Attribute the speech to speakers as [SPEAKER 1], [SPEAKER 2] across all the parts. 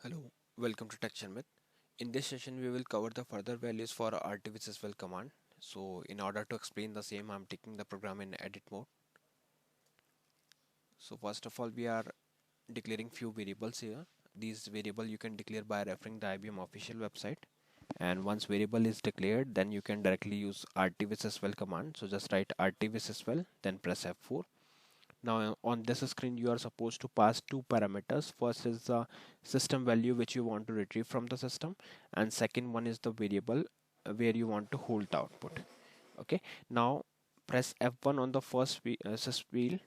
[SPEAKER 1] Hello, welcome to TechSharmit. In this session, we will cover the further values for RTVSYSVAL command. So, in order to explain the same, I'm taking the program in edit mode. So, first of all, we are declaring few variables here. These variable you can declare by referring the IBM official website. And once variable is declared, then you can directly use RTVSYSVAL command. So, just write RTVSYSVAL, then press F4. Now on this screen you are supposed to pass two parameters. First is the system value which you want to retrieve from the system, and second one is the variable where you want to hold the output. Okay, now press F1 on the first sys field.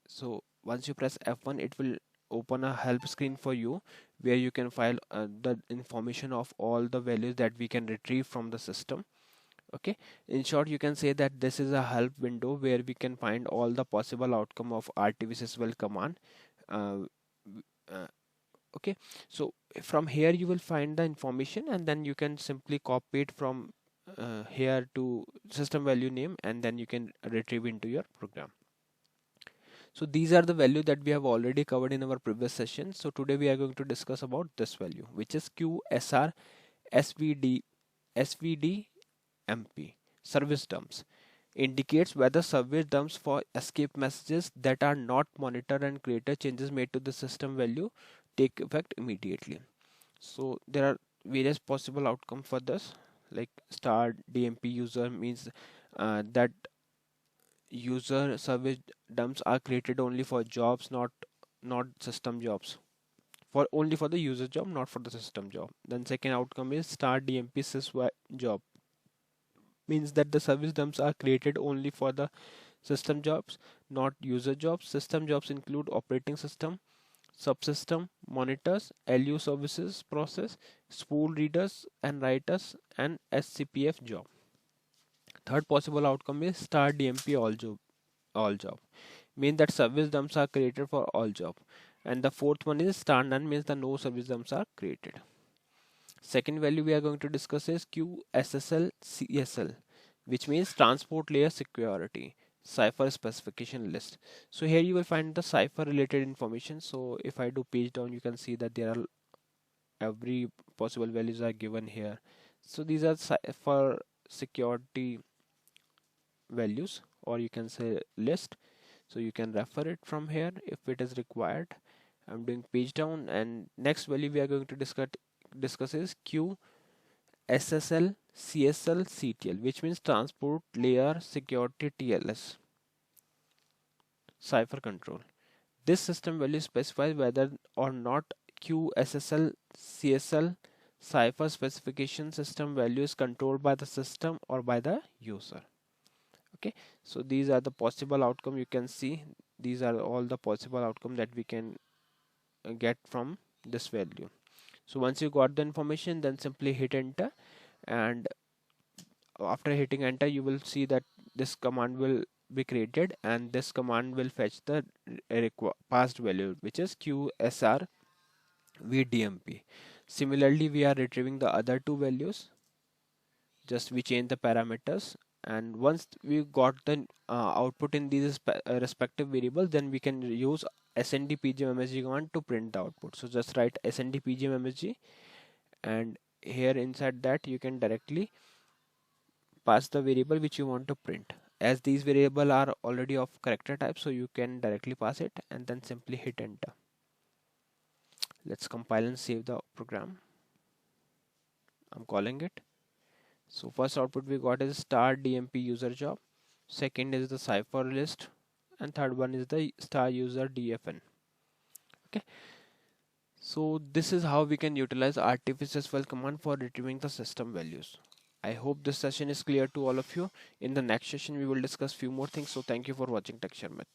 [SPEAKER 1] So once you press F1, it will open a help screen for you where you can file the information of all the values that we can retrieve from the system. Okay, in short you can say that this is a help window where we can find all the possible outcome of RTVSYSVAL command. uh, uh, okay, so from here you will find the information and then you can simply copy it from here to system value name, and then you can retrieve into your program. So these are the value that we have already covered in our previous session. So today we are going to discuss about this value, which is QSRSVDMP, service dumps. Indicates whether service dumps for escape messages that are not monitored and greater changes made to the system value take effect immediately. So there are various possible outcomes for this, like star DMP user means that user service dumps are created only for jobs, not system jobs, for only for the user job, not for the system job. Then second outcome is star DMP sysval job, means that the service dumps are created only for the system jobs, not user jobs. System jobs include operating system, subsystem, monitors, LU services process, spool readers and writers, and SCPF job. Third possible outcome is star DMP all job, mean that service dumps are created for all job. And the fourth one is star none, means the no service dumps are created. Second value we are going to discuss is QSSLCSL, which means transport layer security cipher specification list. So here you will find the cipher related information. So if I do page down, you can see that there are every possible values are given here. So these are cipher security values, or you can say list. So you can refer it from here if it is required. I'm doing page down, and next value we are going to discuss is QSSLCSLCTL, which means transport layer security TLS cipher control. This system value specifies whether or not QSSLCSL cipher specification system value is controlled by the system or by the user. Okay, so these are the possible outcome. You can see these are all the possible outcome that we can get from this value. So once you got the information, then simply hit enter, and after hitting enter you will see that this command will be created, and this command will fetch the passed value, which is QSRVDMP. Similarly, we are retrieving the other two values, just we change the parameters, and once we got the output in these respective variables, then we can use sndpgmsg command to print the output. So just write sndpgmsg, and here inside that you can directly pass the variable which you want to print. As these variables are already of character type, so you can directly pass it and then simply hit enter. Let's compile and save the program. I'm calling it. So first output we got is star DMP user job, second is the cipher list, and third one is the star user DFN. Okay, so this is how we can utilize RTVSYSVAL command for retrieving the system values. I hope this session is clear to all of you. In the next session we will discuss few more things. So thank you for watching TechSharmit.